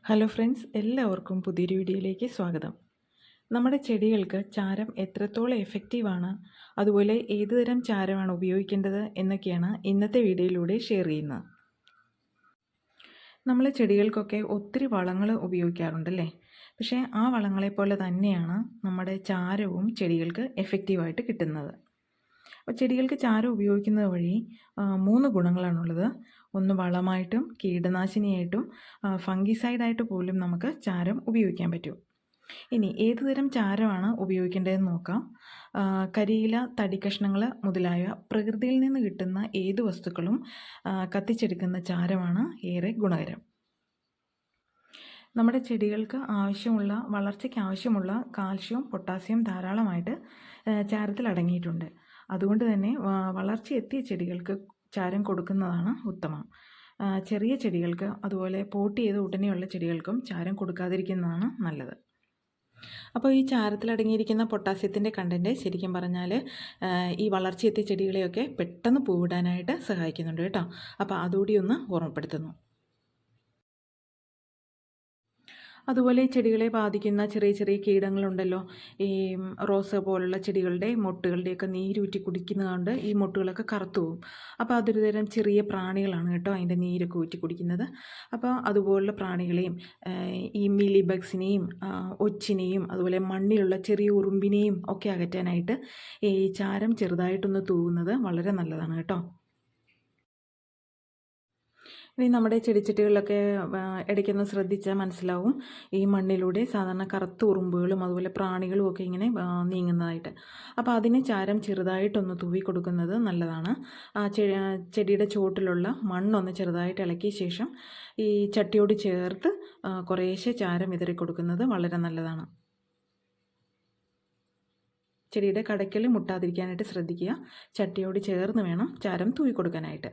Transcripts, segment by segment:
Hello friends, എല്ലാവർക്കും പുതിയൊരു വീഡിയോയിലേക്ക് സ്വാഗതം. നമ്മുടെ ചെടികൾക്ക് ചാരം എത്രത്തോളം എഫക്റ്റീവാണ്, അതുപോലെ ഏതുതരം ചാരമാണ് ഉപയോഗിക്കേണ്ടത് എന്നൊക്കെയാണ് ഇന്നത്തെ വീഡിയോയിലൂടെ ഷെയർ ചെയ്യുന്നത്. നമ്മൾ ചെടികൾക്കൊക്കെ ഒത്തിരി വളങ്ങൾ ഉപയോഗിക്കാറുണ്ടല്ലേ? പക്ഷേ ആ വളങ്ങളെപ്പോലെ തന്നെയാണ് നമ്മുടെ ചാരവും ചെടികൾക്ക് എഫക്റ്റീവായിട്ട് കിട്ടുന്നത്. അപ്പോൾ ചെടികൾക്ക് ചാരം ഉപയോഗിക്കുന്നത് വഴി 3 ഗുണങ്ങളാണുള്ളത്. ഒന്ന് വളമായിട്ടും കീടനാശിനിയായിട്ടും ഫംഗിസൈഡായിട്ട് പോലും നമുക്ക് ചാരം ഉപയോഗിക്കാൻ പറ്റും. ഇനി ഏതുതരം ചാരമാണ് ഉപയോഗിക്കേണ്ടതെന്ന് നോക്കാം. കരിയില, തടിക്കഷ്ണങ്ങൾ മുതലായ പ്രകൃതിയിൽ നിന്ന് കിട്ടുന്ന ഏത് വസ്തുക്കളും കത്തിച്ചെടുക്കുന്ന ചാരമാണ് ഏറെ ഗുണകരം. നമ്മുടെ ചെടികൾക്ക് ആവശ്യമുള്ള വളർച്ചയ്ക്ക് ആവശ്യമുള്ള കാൽഷ്യം, പൊട്ടാസ്യം ധാരാളമായിട്ട് ചാരത്തിൽ അടങ്ങിയിട്ടുണ്ട്. അതുകൊണ്ട് തന്നെ വളർച്ചയെത്തിയ ചെടികൾക്ക് ചാരം കൊടുക്കുന്നതാണ് ഉത്തമം. ചെറിയ ചെടികൾക്ക് അതുപോലെ പോട്ട് ചെയ്ത് ഉടനെയുള്ള ചെടികൾക്കും ചാരം കൊടുക്കാതിരിക്കുന്നതാണ് നല്ലത്. അപ്പോൾ ഈ ചാരത്തിൽ അടങ്ങിയിരിക്കുന്ന പൊട്ടാസ്യത്തിൻ്റെ കണ്ടൻറ്റ് ശരിക്കും പറഞ്ഞാൽ ഈ വളർച്ചയെത്തിയ ചെടികളെയൊക്കെ പെട്ടെന്ന് പൂവിടാനായിട്ട് സഹായിക്കുന്നുണ്ട് കേട്ടോ. അപ്പോൾ അതുകൂടി ഒന്ന് ഓർമ്മപ്പെടുത്തുന്നു. അതുപോലെ ഈ ചെടികളെ ബാധിക്കുന്ന ചെറിയ ചെറിയ കീടങ്ങളുണ്ടല്ലോ, ഈ റോസ പോലുള്ള ചെടികളുടെ മൊട്ടുകളുടെയൊക്കെ നീരൂറ്റി കുടിക്കുന്നതുകൊണ്ട് ഈ മൊട്ടുകളൊക്കെ കറുത്തു പോകും. അപ്പോൾ അതൊരു തരം ചെറിയ പ്രാണികളാണ് കേട്ടോ അതിൻ്റെ നീരൊക്കെ ഊറ്റി കുടിക്കുന്നത്. അപ്പോൾ അതുപോലുള്ള പ്രാണികളെയും ഈ മിലി ബഗ്സിനെയും ഒച്ചിനെയും അതുപോലെ മണ്ണിലുള്ള ചെറിയ ഉറുമ്പിനെയും ഒക്കെ അകറ്റാനായിട്ട് ഈ ചാരം ചെറുതായിട്ടൊന്ന് തൂവുന്നത് വളരെ നല്ലതാണ് കേട്ടോ. ഇനി നമ്മുടെ ചെടിച്ചട്ടികളിലൊക്കെ ഇടയ്ക്കൊന്ന് ശ്രദ്ധിച്ചാൽ മനസ്സിലാവും ഈ മണ്ണിലൂടെ സാധാരണ കറുത്ത ഉറുമ്പുകളും അതുപോലെ പ്രാണികളും ഒക്കെ ഇങ്ങനെ നീങ്ങുന്നതായിട്ട്. അപ്പോൾ അതിന് ചാരം ചെറുതായിട്ടൊന്ന് തൂവി കൊടുക്കുന്നത് നല്ലതാണ്. ആ ചെടിയുടെ ചുവട്ടിലുള്ള മണ്ണൊന്ന് ചെറുതായിട്ട് ഇളക്കിയ ശേഷം ഈ ചട്ടിയോട് ചേർത്ത് കുറേശ്ശെ ചാരം വിതറി കൊടുക്കുന്നത് വളരെ നല്ലതാണ്. ചെടിയുടെ കടയ്ക്കൽ മുട്ടാതിരിക്കാനായിട്ട് ശ്രദ്ധിക്കുക. ചട്ടിയോട് ചേർന്ന് വേണം ചാരം തൂവി കൊടുക്കാനായിട്ട്.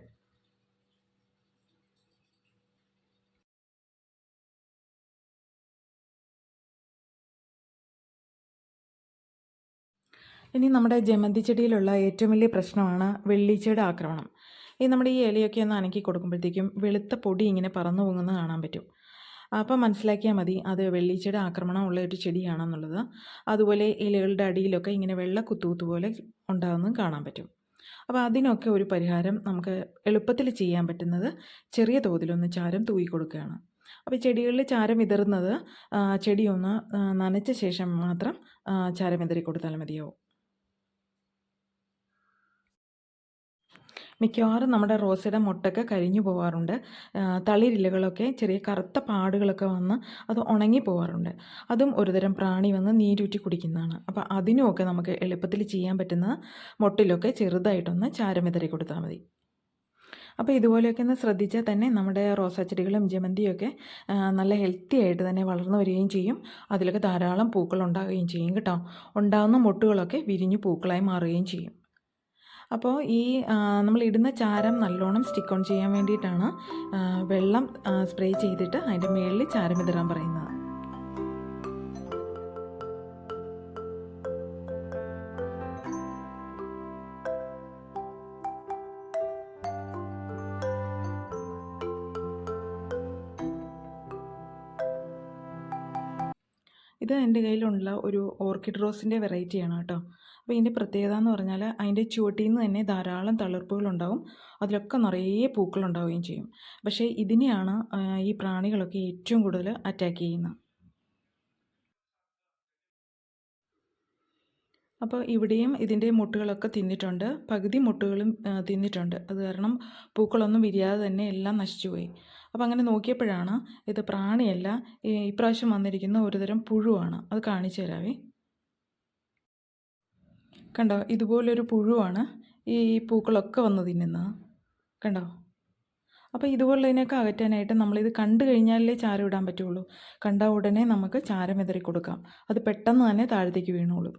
ഇനി നമ്മുടെ ജമന്തി ചെടിയിലുള്ള ഏറ്റവും വലിയ പ്രശ്നമാണ് വെള്ളീച്ചയുടെ ആക്രമണം. നമ്മുടെ ഈ ഇലയൊക്കെ ഒന്ന് അനക്കി കൊടുക്കുമ്പോഴത്തേക്കും വെളുത്ത പൊടി ഇങ്ങനെ പറന്നു പോകുന്നത് കാണാൻ പറ്റും. അപ്പോൾ മനസ്സിലാക്കിയാൽ മതി അത് വെള്ളീച്ചയുടെ ആക്രമണമുള്ള ഒരു ചെടിയാണെന്നുള്ളത്. അതുപോലെ ഇലകളുടെ അടിയിലൊക്കെ ഇങ്ങനെ വെള്ള കുത്തുകുത്തു പോലെ ഉണ്ടാകുന്നതും കാണാൻ പറ്റും. അപ്പോൾ അതിനൊക്കെ ഒരു പരിഹാരം നമുക്ക് എളുപ്പത്തിൽ ചെയ്യാൻ പറ്റുന്നത് ചെറിയ തോതിലൊന്ന് ചാരം തൂവി കൊടുക്കുകയാണ്. അപ്പോൾ ചെടികളിൽ ചാരം വിതറുന്നത് ചെടി ഒന്ന് നനച്ച ശേഷം മാത്രം ചാരം വിതറി കൊടുത്താൽ മതിയാവും. മിക്കവാറും നമ്മുടെ റോസയുടെ മൊട്ടൊക്കെ കരിഞ്ഞു പോകാറുണ്ട്. തളിരിലകളൊക്കെ ചെറിയ കറുത്ത പാടുകളൊക്കെ വന്ന് അത് ഉണങ്ങി പോകാറുണ്ട്. അതും ഒരുതരം പ്രാണി വന്ന് നീരൂറ്റി കുടിക്കുന്നതാണ്. അപ്പോൾ അതിനുമൊക്കെ നമുക്ക് എളുപ്പത്തിൽ ചെയ്യാൻ പറ്റുന്ന മൊട്ടിലൊക്കെ ചെറുതായിട്ടൊന്ന് ചാരം വിതറി കൊടുത്താൽ മതി. അപ്പോൾ ഇതുപോലെയൊക്കെ ഒന്ന് ശ്രദ്ധിച്ചാൽ തന്നെ നമ്മുടെ റോസാച്ചെടികളും ജമന്തിയൊക്കെ നല്ല ഹെൽത്തി ആയിട്ട് തന്നെ വളർന്നു വരികയും ചെയ്യും. അതിലൊക്കെ ധാരാളം പൂക്കൾ ഉണ്ടാകുകയും ചെയ്യും കേട്ടോ. ഉണ്ടാകുന്ന മൊട്ടുകളൊക്കെ വിരിഞ്ഞു പൂക്കളായി മാറുകയും ചെയ്യും. അപ്പോൾ ഈ നമ്മളിടുന്ന ചാരം നല്ലോണം സ്റ്റിക്ക് ഓൺ ചെയ്യാൻ വേണ്ടിയിട്ടാണ് വെള്ളം സ്പ്രേ ചെയ്തിട്ട് അതിൻ്റെ മുകളിൽ ചാരം വിതറാൻ പറയുന്നത്. ഇത് എൻ്റെ കയ്യിലുള്ള ഒരു ഓർക്കിഡ് റോസിൻ്റെ വെറൈറ്റിയാണ് കേട്ടോ. അപ്പോൾ ഇതിൻ്റെ പ്രത്യേകത എന്ന് പറഞ്ഞാൽ അതിൻ്റെ ചുവട്ടിൽ നിന്ന് തന്നെ ധാരാളം തളിർപ്പുകളുണ്ടാവും. അതിലൊക്കെ നിറയെ പൂക്കളുണ്ടാവുകയും ചെയ്യും. പക്ഷേ ഇതിനെയാണ് ഈ പ്രാണികളൊക്കെ ഏറ്റവും കൂടുതൽ അറ്റാക്ക് ചെയ്യുന്നത്. അപ്പോൾ ഇവിടെയും ഇതിൻ്റെ മുട്ടുകളൊക്കെ തിന്നിട്ടുണ്ട്. പകുതി മുട്ടുകളും തിന്നിട്ടുണ്ട്. അത് കാരണം പൂക്കളൊന്നും വിരിയാതെ തന്നെ എല്ലാം നശിച്ചുപോയി. അപ്പോൾ അങ്ങനെ നോക്കിയപ്പോഴാണ് ഇത് പ്രാണിയല്ല, ഇപ്രാവശ്യം വന്നിരിക്കുന്ന ഒരുതരം പുഴുവാണ്. അത് കാണിച്ചു തരാവേ. കണ്ടോ, ഇതുപോലൊരു പുഴുവാണ് ഈ പൂക്കളൊക്കെ വന്ന് തിന്നുന്നത്. കണ്ടോ? അപ്പോൾ ഇതുപോലുള്ളതിനൊക്കെ അകറ്റാനായിട്ട് നമ്മളിത് കണ്ടു കഴിഞ്ഞാലേ ചാരം ഇടാൻ പറ്റുള്ളൂ. കണ്ട ഉടനെ നമുക്ക് ചാരം വിതറി കൊടുക്കാം. അത് പെട്ടെന്ന് തന്നെ താഴത്തേക്ക് വീണോളും.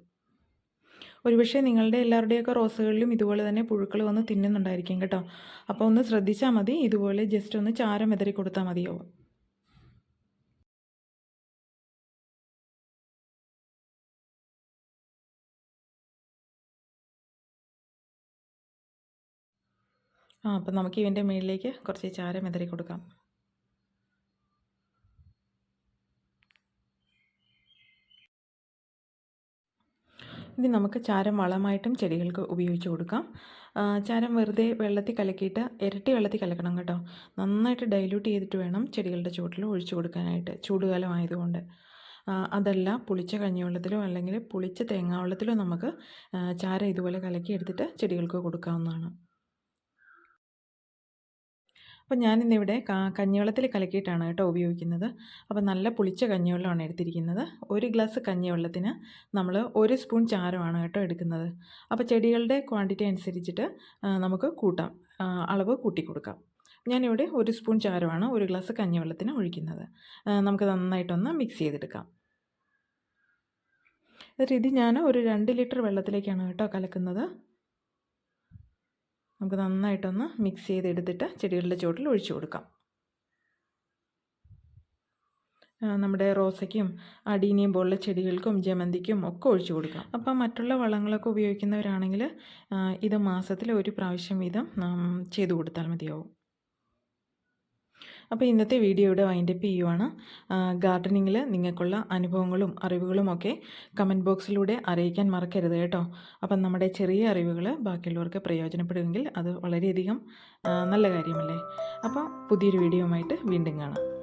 ഒരുപക്ഷെ നിങ്ങളുടെ എല്ലാവരുടെയൊക്കെ റോസുകളിലും ഇതുപോലെ തന്നെ പുഴുക്കൾ വന്ന് തിന്നുന്നുണ്ടായിരിക്കും കേട്ടോ. അപ്പോൾ ഒന്ന് ശ്രദ്ധിച്ചാൽ മതി. ഇതുപോലെ ജസ്റ്റ് ഒന്ന് ചാരം വിതറി കൊടുത്താൽ മതിയാവും. അപ്പോൾ നമുക്ക് ഇതിൻ്റെ മുകളിലേക്ക് കുറച്ച് ചാരം വിതറി കൊടുക്കാം. ഇനി നമുക്ക് ചാരം വളമായിട്ടും ചെടികൾക്ക് ഉപയോഗിച്ച് കൊടുക്കാം. ചാരം വെറുതെ വെള്ളത്തിൽ കലക്കിയിട്ട് ഇരട്ടി വെള്ളത്തിൽ കലക്കണം കേട്ടോ. നന്നായിട്ട് ഡൈല്യൂട്ട് ചെയ്തിട്ട് വേണം ചെടികളുടെ ചുവട്ടിൽ ഒഴിച്ചു കൊടുക്കാനായിട്ട്, ചൂടുകാലം ആയതുകൊണ്ട്. അതല്ല, പുളിച്ച കഞ്ഞിവെള്ളത്തിലോ അല്ലെങ്കിൽ പുളിച്ച തേങ്ങാവെള്ളത്തിലോ നമുക്ക് ചാരം ഇതുപോലെ കലക്കി എടുത്തിട്ട് ചെടികൾക്ക് കൊടുക്കാവുന്നതാണ്. അപ്പം ഞാനിന്നിവിടെ കഞ്ഞിവെള്ളത്തിൽ കലക്കിയിട്ടാണ് കേട്ടോ ഉപയോഗിക്കുന്നത്. അപ്പോൾ നല്ല പുളിച്ച കഞ്ഞിവെള്ളമാണ് എടുത്തിരിക്കുന്നത്. 1 ഗ്ലാസ് കഞ്ഞിവെള്ളത്തിന് നമ്മൾ 1 സ്പൂൺ ചാരമാണ് കേട്ടോ എടുക്കുന്നത്. അപ്പോൾ ചെടികളുടെ ക്വാണ്ടിറ്റി അനുസരിച്ചിട്ട് നമുക്ക് കൂട്ടാം, അളവ് കൂട്ടി കൊടുക്കാം. ഞാനിവിടെ 1 സ്പൂൺ ചാരമാണ് 1 ഗ്ലാസ് കഞ്ഞിവെള്ളത്തിന് ഒഴിക്കുന്നത്. നമുക്ക് നന്നായിട്ടൊന്ന് മിക്സ് ചെയ്തെടുക്കാം. എന്നിട്ട് ഇത് ഞാൻ ഒരു 2 ലിറ്റർ വെള്ളത്തിലേക്കാണ് കേട്ടോ കലക്കുന്നത്. നമുക്ക് നന്നായിട്ടൊന്ന് മിക്സ് ചെയ്തെടുത്തിട്ട് ചെടികളുടെ ചുവട്ടിൽ ഒഴിച്ചു കൊടുക്കാം. നമ്മുടെ റോസയ്ക്കും അടീനിയം പോലുള്ള ചെടികൾക്കും ജമന്തിക്കും ഒക്കെ ഒഴിച്ചു കൊടുക്കാം. അപ്പം മറ്റുള്ള വളങ്ങളൊക്കെ ഉപയോഗിക്കുന്നവരാണെങ്കിൽ ഇത് മാസത്തിൽ 1 പ്രാവശ്യം വീതം ചെയ്തു കൊടുത്താൽ മതിയാവും. അപ്പോൾ ഇന്നത്തെ വീഡിയോ ഇവിടെ വൈൻഡപ്പ് ചെയ്യുവാണ്. ഗാർഡനിങ്ങിൽ നിങ്ങൾക്കുള്ള അനുഭവങ്ങളും അറിവുകളുമൊക്കെ കമൻറ്റ് ബോക്സിലൂടെ അറിയിക്കാൻ മറക്കരുത് കേട്ടോ. അപ്പം നമ്മുടെ ചെറിയ അറിവുകൾ ബാക്കിയുള്ളവർക്ക് പ്രയോജനപ്പെടുമെങ്കിൽ അത് വളരെയധികം നല്ല കാര്യമല്ലേ. അപ്പോൾ പുതിയൊരു വീഡിയോയുമായിട്ട് വീണ്ടും കാണാം.